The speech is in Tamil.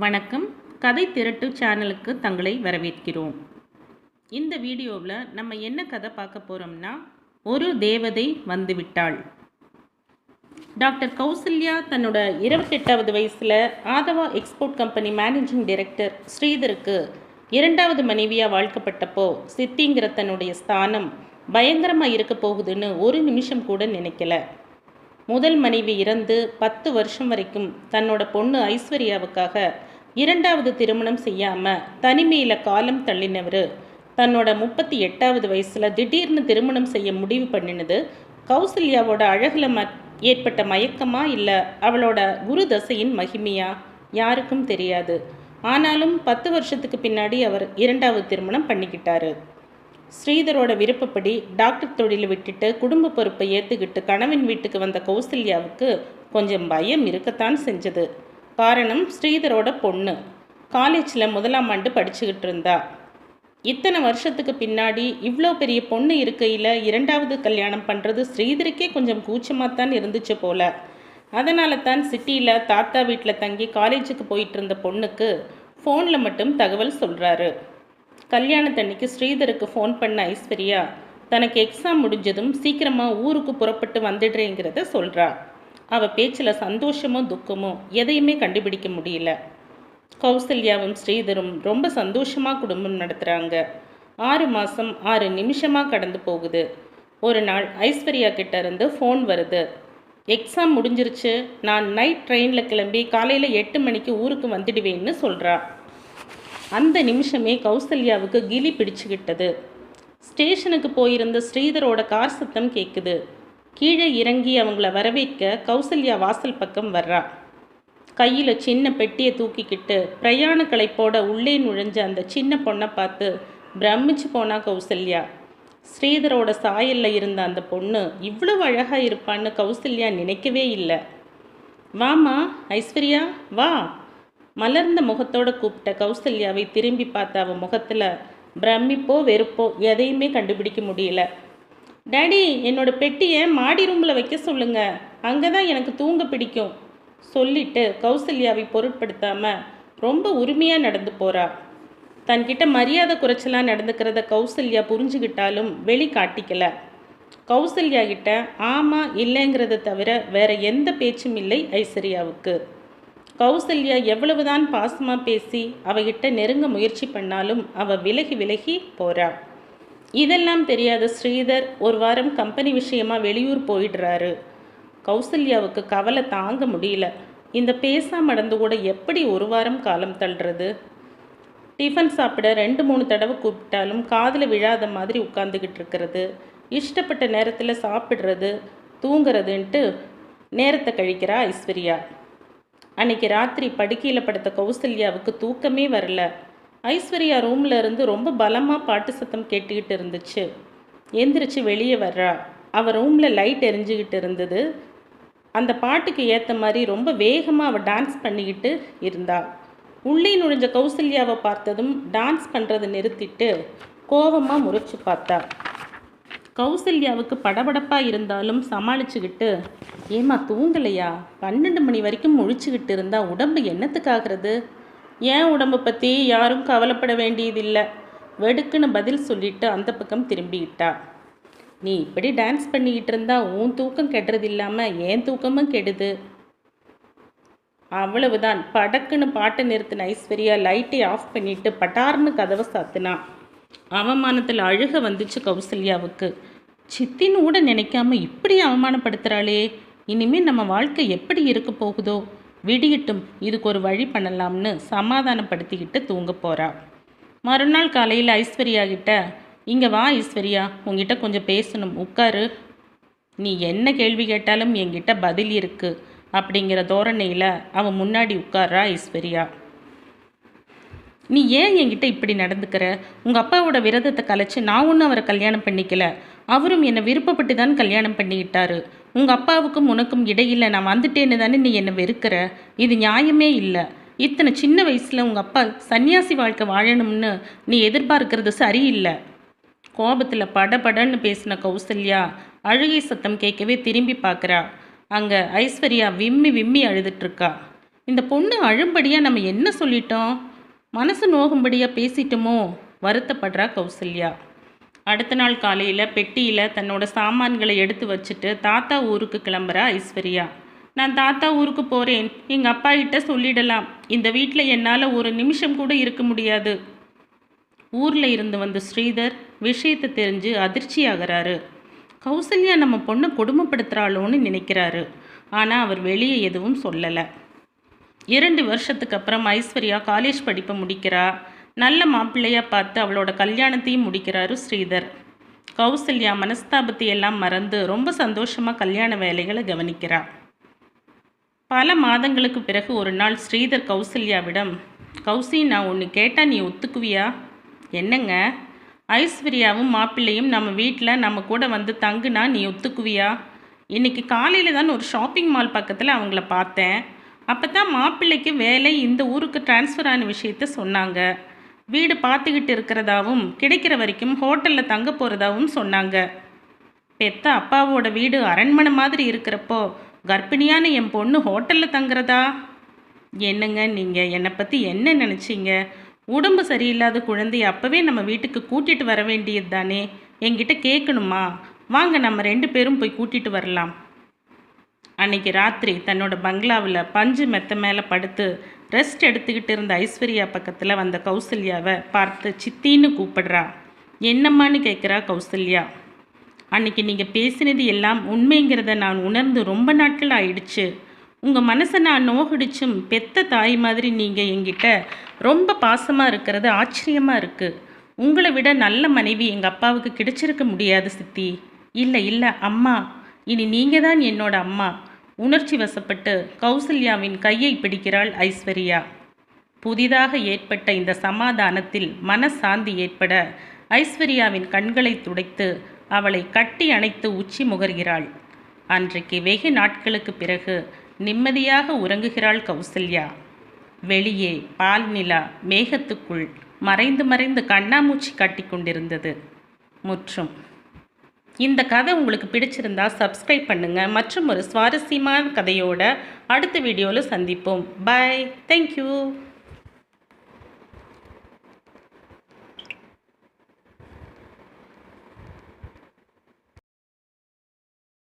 வணக்கம். கதை திரட்டு சேனலுக்கு தங்களை வரவேற்கிறோம். இந்த வீடியோவில் நம்ம என்ன கதை பார்க்க போகிறோம்னா, ஒரு தேவதை வந்துவிட்டாள். டாக்டர் கௌசல்யா தன்னோட 28வது வயசில் Aadhava export company managing director ஸ்ரீதருக்கு 2வது மனைவியாக வாழ்க்கப்பட்டப்போ சித்திங்கிற தன்னுடைய ஸ்தானம் பயங்கரமாக இருக்க போகுதுன்னு ஒரு நிமிஷம் கூட நினைக்கல. முதல் மனைவி இறந்து 10 வருஷம் வரைக்கும் தன்னோட பொண்ணு ஐஸ்வர்யாவுக்காக 2வது திருமணம் செய்யாமல் தனிமையில் காலம் தள்ளினவர் தன்னோட 38வது வயசில் திடீர்னு திருமணம் செய்ய முடிவு பண்ணினது கௌசல்யாவோட அழகில் ஏற்பட்ட மயக்கமா இல்லை அவளோட குரு தசையின் மகிமையா யாருக்கும் தெரியாது. ஆனாலும் 10 வருஷத்துக்கு பின்னாடி அவர் 2வது திருமணம் பண்ணிக்கிட்டாரு. ஸ்ரீதரோட விருப்பப்படி டாக்டர் தொழிலை விட்டுட்டு குடும்ப பொறுப்பை ஏற்றுக்கிட்டு கணவன் வீட்டுக்கு வந்த கௌசல்யாவுக்கு கொஞ்சம் பயம் இருக்கத்தான் செஞ்சது. காரணம், ஸ்ரீதரோட பொண்ணு காலேஜில் 1ஆம் ஆண்டு படிச்சுக்கிட்டு இருந்தா. இத்தனை வருஷத்துக்கு பின்னாடி இவ்வளோ பெரிய பொண்ணு இருக்கையில் 2வது கல்யாணம் பண்ணுறது ஸ்ரீதருக்கே கொஞ்சம் கூச்சமாகத்தான் இருந்துச்சு போல. அதனால தான் சிட்டியில் தாத்தா வீட்டில் தங்கி காலேஜுக்கு போயிட்டு இருந்த பொண்ணுக்கு ஃபோனில் மட்டும் தகவல் சொல்கிறாரு. கல்யாணத்தன்னைக்கு ஸ்ரீதருக்கு ஃபோன் பண்ண ஐஸ்வர்யா தனக்கு எக்ஸாம் முடிஞ்சதும் சீக்கிரமாக ஊருக்கு புறப்பட்டு வந்துடுறேங்கிறத சொல்கிறா. அவள் பேச்சில் சந்தோஷமோ துக்கமோ எதையுமே கண்டுபிடிக்க முடியல. கௌசல்யாவும் ஸ்ரீதரும் ரொம்ப சந்தோஷமாக குடும்பம் நடத்துகிறாங்க. 6 மாதம் 6 நிமிஷமாக கடந்து போகுது. ஒரு நாள் ஐஸ்வர்யா கிட்ட இருந்து ஃபோன் வருது. எக்ஸாம் முடிஞ்சிருச்சு, நான் நைட் ட்ரெயினில் கிளம்பி காலையில் 8 மணிக்கு ஊருக்கு வந்துடுவேன்னு சொல்கிறா. அந்த நிமிஷமே கௌசல்யாவுக்கு கிலி பிடிச்சுக்கிட்டது. ஸ்டேஷனுக்கு போயிருந்த ஸ்ரீதரோட கார் சத்தம் கேட்குது. கீழே இறங்கி அவங்கள வரவேற்க கௌசல்யா வாசல் பக்கம் வர்றா. கையில் சின்ன பெட்டியை தூக்கிக்கிட்டு பிரயாண களைப்போட உள்ளே நுழைஞ்ச அந்த சின்ன பொண்ணை பார்த்து பிரமிச்சு போனா கௌசல்யா. ஸ்ரீதரோட சாயலில் இருந்த அந்த பொண்ணு இவ்வளவு அழகாக இருப்பான்னு கௌசல்யா நினைக்கவே இல்லை. வாமா ஐஸ்வர்யா வா. மலர்ந்த முகத்தோடு கூப்பிட்ட கௌசல்யாவை திரும்பி பார்த்த அவன் முகத்தில் பிரமிப்போ வெறுப்போ எதையுமே கண்டுபிடிக்க முடியல. டாடி, என்னோட பெட்டியை மாடி ரூமில் வைக்க சொல்லுங்க, அங்கே தான் எனக்கு தூங்க பிடிக்கும் சொல்லிட்டு கௌசல்யாவை பொருட்படுத்தாமல் ரொம்ப உரிமையாக நடந்து போகிறா. தன்கிட்ட மரியாதை குறைச்சலாக நடந்துக்கிறத கௌசல்யா புரிஞ்சுக்கிட்டாலும் வெளி காட்டிக்கல. கௌசல்யா கிட்ட ஆமாம் இல்லைங்கிறத தவிர வேற எந்த பேச்சும் இல்லை ஐஸ்வர்யாவுக்கு. கௌசல்யா எவ்வளவுதான் பாசமாக பேசி அவகிட்ட நெருங்க முயற்சி பண்ணாலும் அவள் விலகி விலகி போறா. இதெல்லாம் தெரியாத ஸ்ரீதர் ஒரு வாரம் கம்பெனி விஷயமா வெளியூர் போயிடுறாரு. கௌசல்யாவுக்கு கவலை தாங்க முடியல. இந்த பேசாம நடந்து கூட எப்படி ஒரு வாரம் காலம் தள்ளுறது? டிஃபன் சாப்பிட 2-3 தடவை கூப்பிட்டாலும் காதில் விழாத மாதிரி உட்காந்துக்கிட்டு இருக்கிறது, இஷ்டப்பட்ட நேரத்தில் சாப்பிட்றது, தூங்குறதுன்ட்டு நேரத்தை கழிக்கிறா ஐஸ்வர்யா. அன்னைக்கு ராத்திரி படுக்கையில் படுத்த கௌசல்யாவுக்கு தூக்கமே வரல. ஐஸ்வர்யா ரூமில் இருந்து ரொம்ப பலமாக பாட்டு சத்தம் கேட்டுக்கிட்டு இருந்துச்சு. எந்திரிச்சு வெளியே வர்றா. அவள் ரூமில் லைட் எரிஞ்சுக்கிட்டு இருந்தது. அந்த பாட்டுக்கு ஏற்ற மாதிரி ரொம்ப வேகமாக அவள் டான்ஸ் பண்ணிக்கிட்டு இருந்தா. உள்ளே நுழைஞ்ச கௌசல்யாவை பார்த்ததும் டான்ஸ் பண்ணுறதை நிறுத்திட்டு கோபமாக முறைச்சு பார்த்தா. கௌசல்யாவுக்கு படபடப்பாக இருந்தாலும் சமாளிச்சுக்கிட்டு, ஏமா தூங்கலையா? 12 மணி வரைக்கும் முழிச்சுக்கிட்டு இருந்தா உடம்பு என்னத்துக்காகிறது? ஏன் உடம்பை பற்றி யாரும் கவலைப்பட வேண்டியதில்லை வெடுக்குன்னு பதில் சொல்லிட்டு அந்த பக்கம் திரும்பிக்கிட்டா. நீ இப்படி டான்ஸ் பண்ணிக்கிட்டு இருந்தா உன் தூக்கம் கெடுறது இல்லாமல் என் தூக்கமும் கெடுது. அவ்வளவுதான். படக்குன்னு பாட்டை நிறுத்தின ஐஸ்வர்யா லைட்டை ஆஃப் பண்ணிட்டு பட்டார்னு கதவை சாத்தினா. அவமானத்தில் அழுக வந்துச்சு கௌசல்யாவுக்கு. சித்தின்னு கூட நினைக்காம இப்படி அவமானப்படுத்துகிறாளே, இனிமேல் நம்ம வாழ்க்கை எப்படி இருக்க போகுதோ? விடியட்டும், இதுக்கு ஒரு வழி பண்ணலாம்னு சமாதானப்படுத்திக்கிட்டு தூங்க போகிறா. மறுநாள் காலையில் ஐஸ்வர்யா கிட்ட, இங்கே வா ஐஸ்வர்யா, உங்ககிட்ட கொஞ்சம் பேசணும், உட்காரு. நீ என்ன கேள்வி கேட்டாலும் என்கிட்ட பதில் இருக்கு அப்படிங்கிற தோரணையில் அவன் முன்னாடி உட்கார்றா ஐஸ்வர்யா. நீ ஏன் என்கிட்ட இப்படி நடந்துக்கிற? உங்கள் அப்பாவோட விரதத்தை கலைச்சி நான் ஒன்றும் அவரை கல்யாணம் பண்ணிக்கல, அவரும் என்னை விருப்பப்பட்டு தான் கல்யாணம் பண்ணிக்கிட்டாரு. உங்கள் அப்பாவுக்கும் உனக்கும் இடையில் நான் வந்துட்டேன்னு தானே நீ என்னை வெறுக்கிற? இது நியாயமே இல்லை. இத்தனை சின்ன வயசில் உங்கள் அப்பா சன்னியாசி வாழ்க்கை வாழணும்னு நீ எதிர்பார்க்கறது சரியில்லை. கோபத்தில் படபடன்னு பேசின கௌசல்யா அழுகை சத்தம் கேட்கவே திரும்பி பார்க்குறா. அங்கே ஐஸ்வர்யா விம்மி விம்மி அழுதுட்ருக்கா. இந்த பொண்ணு அழும்படியாக நம்ம என்ன சொல்லிட்டோம், மனசு நோகும்படியாக பேசிட்டோமோ வருத்தப்படுறா கௌசல்யா. அடுத்த நாள் காலையில் பெட்டியில் தன்னோட சாமான்களை எடுத்து வச்சுட்டு தாத்தா ஊருக்கு கிளம்புறா ஐஸ்வர்யா. நான் தாத்தா ஊருக்கு போகிறேன், எங்கள் அப்பா கிட்ட சொல்லிடலாம். இந்த வீட்டில் என்னால் ஒரு நிமிஷம் கூட இருக்க முடியாது. ஊரில் இருந்து வந்த ஸ்ரீதர் விஷயத்தை தெரிஞ்சு அதிர்ச்சி ஆகிறாரு. கௌசல்யா நம்ம பொண்ணை கொடுமைப்படுத்துகிறாளோன்னு நினைக்கிறாரு. ஆனால் அவர் வெளியே எதுவும் சொல்லலை. 2 வருஷத்துக்கு அப்புறம் ஐஸ்வர்யா காலேஜ் படிப்பை முடிக்கிறா. நல்ல மாப்பிள்ளையாக பார்த்து அவளோட கல்யாணத்தையும் முடிக்கிறாரு ஸ்ரீதர். கௌசல்யா மனஸ்தாபத்தை எல்லாம் மறந்து ரொம்ப சந்தோஷமாக கல்யாண வேலைகளை கவனிக்கிறா. பல மாதங்களுக்கு பிறகு ஒரு நாள் ஸ்ரீதர் கௌசல்யாவிடம், கௌசி, நான் ஒன்று கேட்டால் நீ ஒத்துக்குவியா? என்னங்க? ஐஸ்வர்யாவும் மாப்பிள்ளையும் நம்ம வீட்டில் நம்ம கூட வந்து தங்குனா நீ ஒத்துக்குவியா? இன்றைக்கி காலையில் தான் ஒரு ஷாப்பிங் மால் பக்கத்தில் அவங்கள பார்த்தேன். அப்போ தான் மாப்பிள்ளைக்கு வேலை இந்த ஊருக்கு டிரான்ஸ்ஃபர் ஆன விஷயத்த சொன்னாங்க. வீடு பார்த்துக்கிட்டு இருக்கிறதாவும் கிடைக்கிற வரைக்கும் ஹோட்டலில் தங்க போகிறதாவும் சொன்னாங்க. பெத்த அப்பாவோட வீடு அரண்மனை மாதிரி இருக்கிறப்போ கர்ப்பிணியான என் பொண்ணு ஹோட்டலில் தங்குறதா? என்னங்க நீங்கள் என்னை பற்றி என்ன நினச்சிங்க? உடம்பு சரியில்லாத குழந்தைய அப்போவே நம்ம வீட்டுக்கு கூட்டிகிட்டு வர வேண்டியது தானே, என்கிட்ட கேட்கணுமா? வாங்க நம்ம 2 பேரும் போய் கூட்டிகிட்டு வரலாம். அன்னைக்கு ராத்திரி தன்னோட பங்களாவில் பஞ்சு மெத்த மேலே படுத்து ரெஸ்ட் எடுத்துக்கிட்டு இருந்த ஐஸ்வர்யா பக்கத்தில் வந்த கௌசல்யாவை பார்த்து சித்தின்னு கூப்பிடுறா. என்னம்மான்னு கேட்குறா கௌசல்யா. அன்னைக்கு நீங்கள் பேசினது எல்லாம் உண்மைங்கிறத நான் உணர்ந்து ரொம்ப நாட்கள் ஆயிடுச்சு. உங்கள் மனசை நான் நோகடிச்சும் பெத்த தாய் மாதிரி நீங்கள் என்கிட்ட ரொம்ப பாசமாக இருக்கிறது ஆச்சரியமாக இருக்குது. உங்களை விட நல்ல மனைவி எங்கள் அப்பாவுக்கு கிடைச்சிருக்க முடியாது சித்தி. இல்லை அம்மா, இனி நீங்கள் தான் என்னோட அம்மா. உணர்ச்சி வசப்பட்டு கௌசல்யாவின் கையை பிடிக்கிறாள் ஐஸ்வர்யா. புதிதாக ஏற்பட்ட இந்த சமாதானத்தில் மனசாந்தி ஏற்பட ஐஸ்வர்யாவின் கண்களை துடைத்து அவளை கட்டி அணைத்து உச்சி முகர்கிறாள். அன்றைக்கு வெகு நாட்களுக்கு பிறகு நிம்மதியாக உறங்குகிறாள் கௌசல்யா. வெளியே பால் நிலா மேகத்துக்குள் மறைந்து மறைந்து கண்ணாமூச்சி காட்டி கொண்டிருந்தது. முற்றும். இந்த கதை உங்களுக்கு பிடிச்சிருந்தா சப்ஸ்கிரைப் பண்ணுங்கள். மற்றும் ஒரு சுவாரஸ்யமான கதையோட அடுத்த வீடியோவில் சந்திப்போம். பாய். தேங்க்யூ.